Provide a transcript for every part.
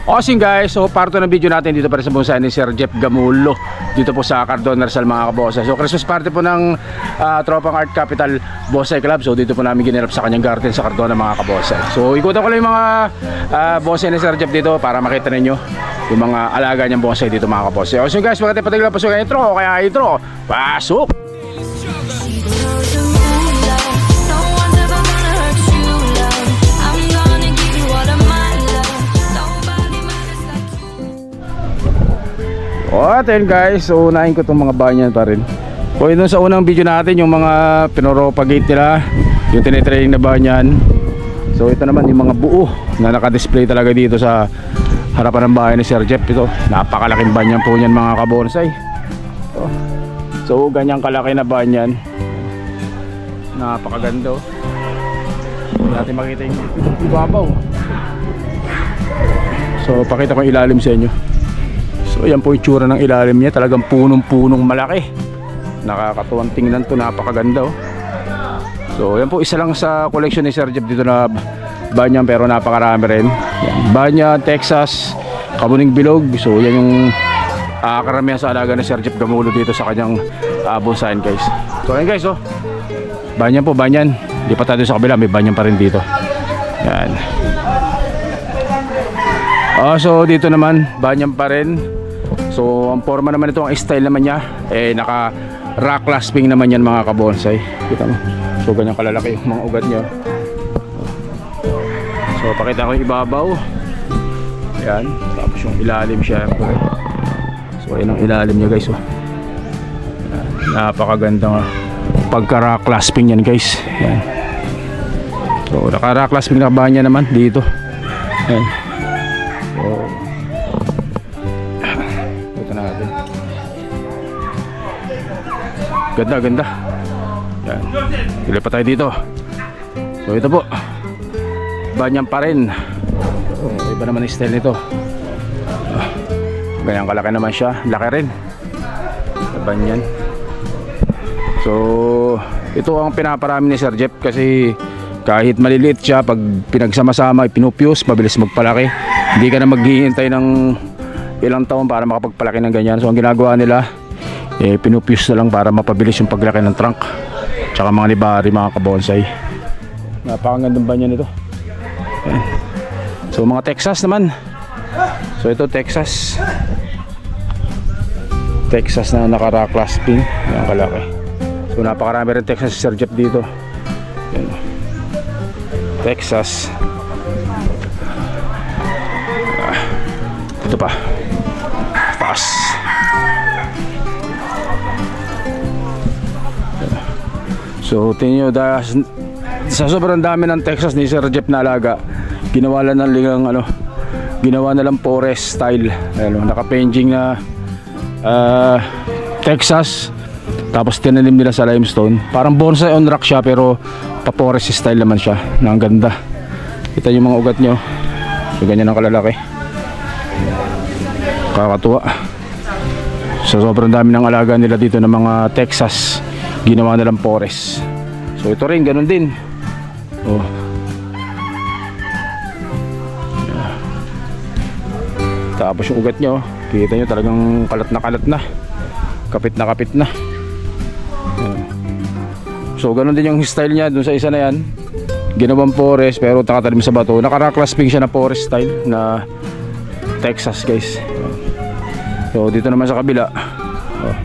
Awesome guys, so parto ng video natin dito para sa bonsai ni Sir Jeff Gamulo dito po sa Cardona Rizal mga kabonsai. So Christmas party po ng Tropang Art Capital Bonsai Club. So dito po namin ginilap sa kanyang garden sa Cardona mga kabonsai. So ikutan ko lang yung mga bonsai ni Sir Jeff dito para makita ninyo yung mga alaga niyang bonsai dito mga kabonsai. Awesome guys, maganda patigla pa sa intro, kaya intro, pasok! At ayun guys, so unahin ko itong mga banyan pa rin. So yun sa unang video natin, yung mga pinopropagate nila, yung tinitraining na banyan. So ito naman yung mga buo na naka-display talaga dito sa harapan ng bahay ni Sir Jeff. Ito, napakalaking banyan po yan mga kabonsai. So ganyang kalaki na banyan, napakaganda. Hindi natin makita yung ibabaw. So pakita ko yung ilalim sa inyo. So yan po yung tsura ng ilalim niya, talagang punong-punong malaki. Nakakatuwang tingnan to, napakaganda oh. So yan po isa lang sa collection ni Sir Jeff dito na banyan, pero napakarami rin. Yan, banyan, Texas, Kamuning Bilog. So yan yung karamihan sa alaga ni Sir Jeff Gamulo dito sa kanyang bonsai guys. So yan guys oh, banyan po, banyan. Di pa tayo sa kabila, may banyan pa rin dito. Yan. So dito naman banyan pa rin. So ang forma naman ito, ang style naman niya naka rock clasping naman yan mga kabonsai. Kita mo, so ganyan kalalaki yung mga ugat niya. So pakita ko yung ibabaw. Yan, tapos yung ilalim syempre. So ayun ang ilalim niya guys oh. Napakaganda nga pagka rock clasping yan guys. Yan. So naka rock clasping na ba niya naman dito. Yan. So natin. Ganda, ganda. Yan. Pili pa tayo dito. So ito po, banyan pa rin. Iba naman yung style nito. Ganyan kalaki naman siya. Laki rin banyan. So ito ang pinaparami ni Sir Jeff kasi kahit maliliit siya, pag pinagsama-sama pinupuse, mabilis magpalaki. Hindi ka na maghihintay ng ilang taon para makapagpalaki ng ganyan. So ang ginagawa nila, pinupuse na lang para mapabilis yung paglaki ng trunk tsaka mga nibari mga kabonsai. Napakagandang banyan ito. Ayan. So mga Texas naman. So ito Texas na naka-rock clasping. Ayan kalaki. So napakarami rin Texas si Sir Jeff dito. Ayan. Texas. Ito pa. Taas. So tingnan nyo, sa sobrang dami ng Texas ni Sir Jeff na alaga, ginawa na lang forest style. Naka-painting na Texas, tapos tinanim nila sa limestone. Parang bonsai on rock siya, pero pa-forest style naman siya. Ang ganda. Kita yung mga ugat nyo. So ganyan ang kalalaki. Kakatuwa. So sobrang dami ng alaga nila dito ng mga Texas, ginawa nilang forest. So ito rin ganun din oh. Yeah. Tapos yung ugat nyo, kita nyo talagang kalat na, kapit na yeah. So ganun din yung style nya dun sa isa na yan, ginawang forest pero nakatanim sa bato. Naka-rock clasping siya na forest style na Texas guys. So dito naman sa kabila oh.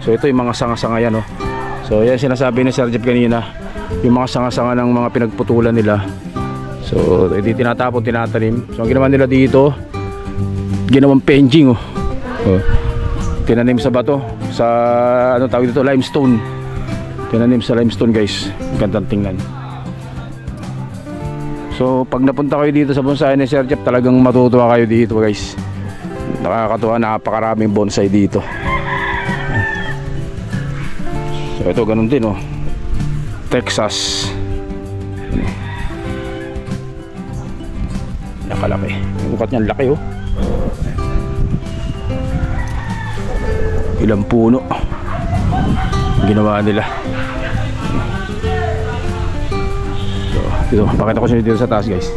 So ito yung mga sanga-sanga yan oh. So yan sinasabi ni Sir Jeff kanina, yung mga sanga-sanga ng mga pinagputulan nila. So hindi tinatapon, tinatanim. So ang ginawa nila dito, ginawang painting oh. Tinanim sa bato, sa ano tawag dito, limestone. Tinanim sa limestone guys. Gandang tingnan. So pag napunta kayo dito sa bonsai ni Sir Jeff, talagang matutuwa kayo dito guys. Nakakatuwa, napakaraming bonsai dito. So ito ganun din oh, Texas. Nakalaki, yung ukat niyan laki oh. Ilang puno ginawa nila. So dito, pakita ko sa inyo dito sa taas guys.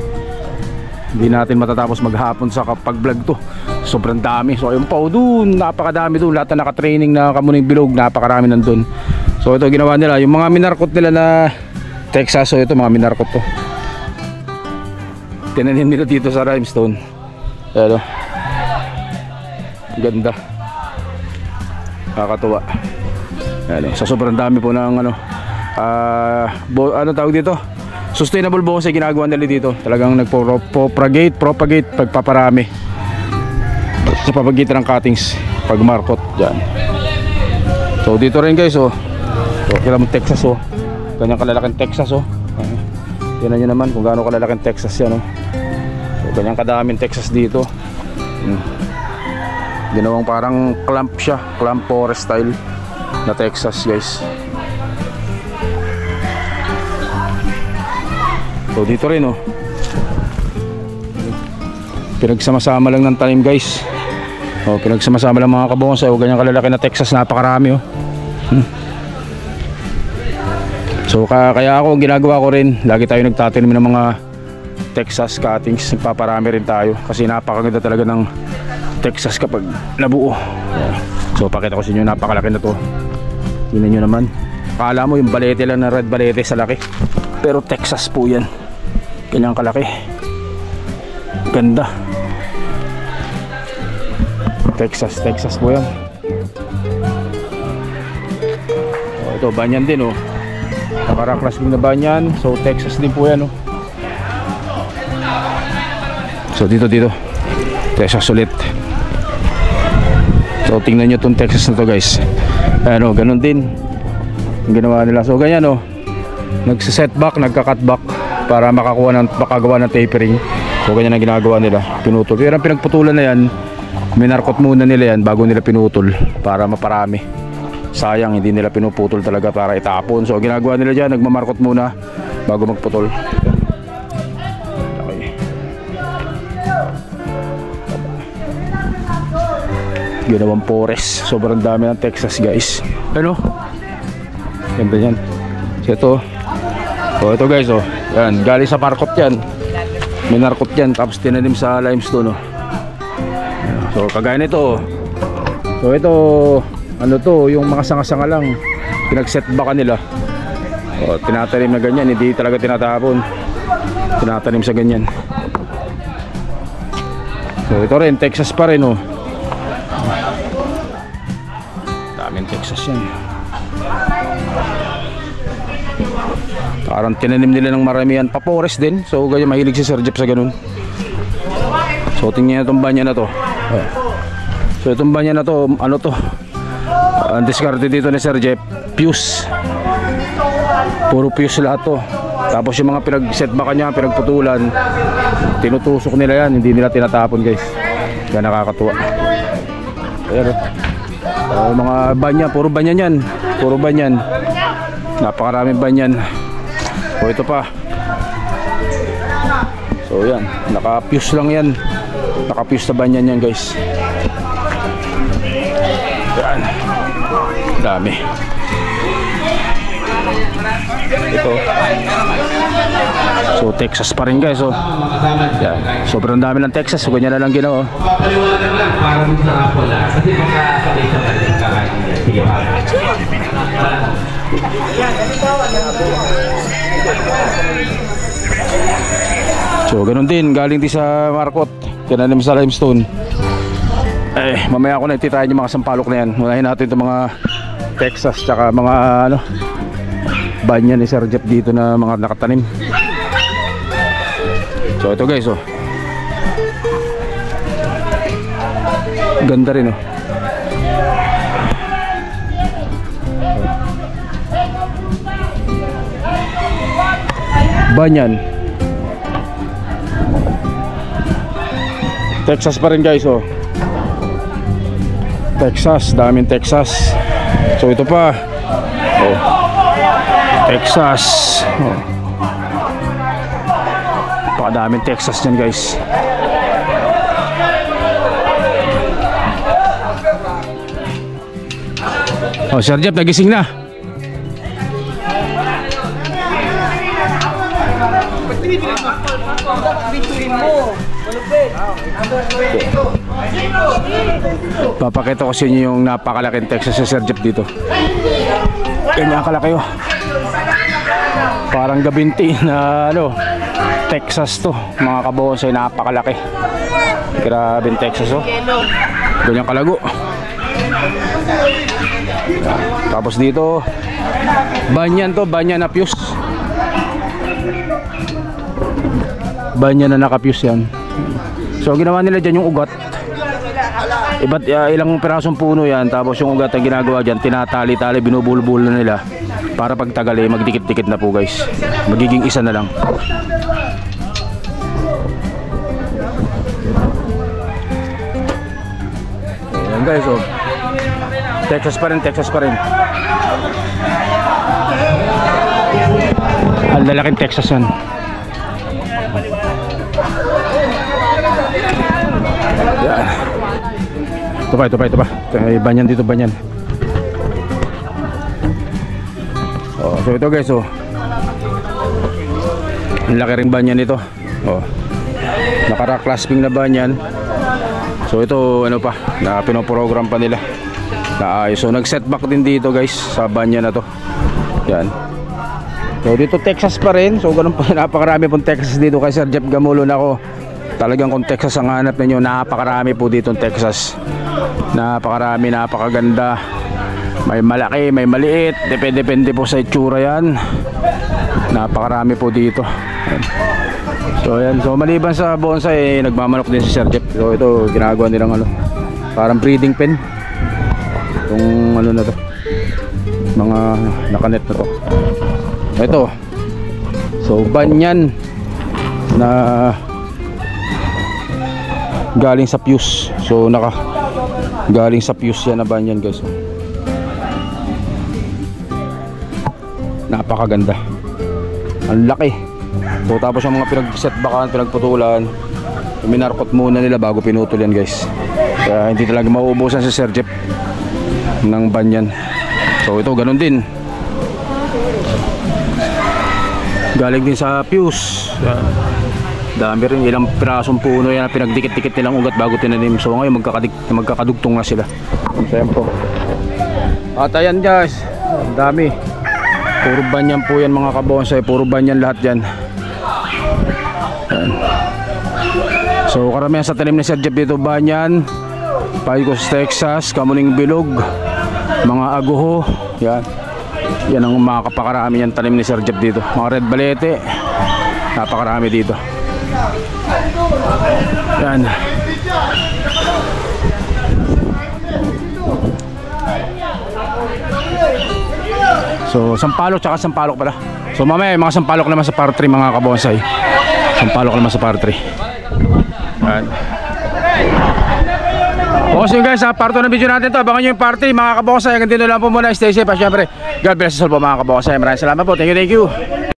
Hindi natin matatapos maghapon sa pag-vlog to. Sobrang dami. So ayun pa doon, napakadami doon. Lahat na naka-training na Kamuning Bilog, napakarami nandun. So ito ginawa nila, yung mga minarkot nila na Texas. So ito mga minarkot to. Tinanim nila dito sa limestone. Ayan o. Ganda. Nakakatuwa. Ayan o. Sa sobrang dami po ng ano tawag dito? Sustainable bonsai ginagawa nila dito. Talagang nagpo-propagate pagpaparami sa pamagitan ng cuttings pagmarkot dyan. So dito rin guys oh. So kita mo Texas oh. Ganyang kalalaking Texas oh. Tingnan nyo naman kung gaano kalalaking Texas yan oh. So ganyang kadaming Texas dito. Ginawang parang clamp siya, clamp forest style na Texas guys. So dito rin oh. Pinagsama-sama lang ng tanim guys. Oh, pinagsama-sama lang mga kabonsai. O ganyang kalalaki na Texas, napakarami oh. So kaya ako ginagawa ko rin, lagi tayo nagtatanim ng mga Texas cuttings. Nagpaparami rin tayo kasi napakaganda talaga ng Texas kapag nabuo. So pakita ko sa inyo, napakalaki na to. Tingnan nyo naman. Akala mo yung balete lang na red balete sa laki, pero Texas po yan. Kanyang kalaki. Ganda. Texas po yan. Oh, ito banyan din oh. Nakaraklas din na banyan. So Texas din po yan oh. So dito Texas ulit. So tingnan nyo itong Texas na to guys. Ayan oh, ganun din yung ginawa nila. So ganyan oh, nagsisetback, nagka-cutback para makagawa ng tapering. So ganyan ang ginagawa nila, pinutol. Pero ang pinagputulan na yan, minarkot muna nila yan bago nila pinutol para maparami. Sayang hindi nila pinuputol talaga para itapon. So ginagawa nila dyan, nagmamarkot muna bago magputol. Okay. Ginawang forest. Sobrang dami ng Texas guys. Ano? Ganda yan. So ito guys oh. Yan, galing sa markot yan. Minarkot yan, tapos tinanim sa limestone oh. So kagaya nito oh. So ito, ano to, yung mga sanga-sanga lang, pinagsetbackan nila. O, tinatanim na ganyan, hindi talaga tinatapon. Tinatanim sa ganyan. So ito rin, Texas pa rin oh. Daming Texas yan. Parang tinanim nila ng maramihan pa forest din. So ganyan, mahilig si Sir Jeff sa ganun. So tingnan nyo itong banya na to. So itong banya na to, ano to, ang diskarte dito ni Sir Jeff, fuse. Puro fuse lahat to. Tapos yung mga pinag-setback niya, pinagputulan, tinutusok nila yan, hindi nila tinatapon guys. Kaya nakakatuwa. Ayan oh. Mga banya, puro banyan yan. Puro banyan. Napakaraming banyan. O ito pa. So yan, naka-fuse lang yan. Naka-fuse sa banyan yan guys. Yan. Dami. Ito. So Texas pa rin guys oh. Yan. Sobrang dami ng Texas. So ganyan na lang ginawa. Papaliwanag lang para sa Apple kasi mga sabay sa balik kakain. Sige pa. So ganun din, galing din sa markot, tinanim sa limestone. Mamaya ako na ititry yung mga sampalok na yan. Unahin natin itong mga Texas tsaka mga ano, banyan ni Sir Jeff dito na mga nakatanim. So ito guys oh. Ganda rin oh. Banyan. Texas pa rin guys oh. Texas, daming Texas. So ito pa oh. Texas oh. Pakadaming Texas dyan guys. Oh, Sir Jeff, nagising na. Bituin mo. Papakita ko sa inyo yung napakalaking Texas sa Sir Jeff dito. Ganyan kalaki oh. Parang gabinti na ano, Texas to mga kabonsay, napakalaki. Grabe yung Texas oh. Ganyan kalago. Tapos dito banyan to, banyan na fuse. Banyan na naka-fuse yan. So ginawa nila dyan yung ugat. Ilang pirasong puno yan. Tapos yung ugat ang ginagawa dyan, tinatali-tali, binubulbul na nila para pagtagal magdikit-dikit na po guys. Magiging isa na lang. Ayan guys oh. Texas pa rin, Texas pa rin. Ang lalaking Texas yan. Yan. Ito pa. Banyan dito, banyan. Oh, so ito guys, oh. Ang laki ring banyan ito. Oh. Naka-clasping na banyan. So ito ano pa, na pinoprogram pa nila. So nag-setback din dito guys sa banyan na to. Yan. So dito Texas pa rin. So ganun pa, napakarami pong Texas dito kay Sir Jeff Gamulon ako. Talagang kung Texas ang hanap ninyo, napakarami po dito ng Texas. Napakarami, napakaganda. May malaki, may maliit, depende po sa itsura yan. Napakarami po dito. So yan, so maliban sa bonsai, nagmamanok din si Sir Jeff. So ito, ginagawa nilang ano, parang breeding pen. Itong ano na to, mga nakanet na to. Ito, so banyan na galing sa fuse. So galing sa fuse yan na banyan guys. Napakaganda, ang laki. So tapos yung mga pinag-setbackan, pinagputulan, minarkot muna nila bago pinutol yan guys. Kaya hindi talaga mauubusan si Sir Jeff ng banyan. So ito ganun din, galing din sa fuse. Dami rin, ilang pirasong puno yan, pinagdikit-dikit nilang ugat bago tinanim. So ngayon magkakadugtong na sila. So yan po. At ayan guys, dami. Puro banyan po yan mga kabonsai, puro banyan lahat yan. Ayan. So karamihan sa tanim ni Sir Jeff dito banyan, Picos Texas, Kamuning Bilog, mga aguho. Yan. Yan ang mga kapakarami yan tanim ni Sir Jeff dito. Mga red balete, napakarami dito. Yan. So sampalok tsaka sampalok pala. So mamaya mga sampalok naman sa par 3 mga kabonsai. Sampalok naman sa par 3. Yan. Okay guys, sa part 2 ng video natin to. Abangan nyo yung part 3 mga kabonsai. Hanggang dito lang po muna. Stay safe at syempre God bless us all po mga kabonsai. Maraming salamat po. Thank you.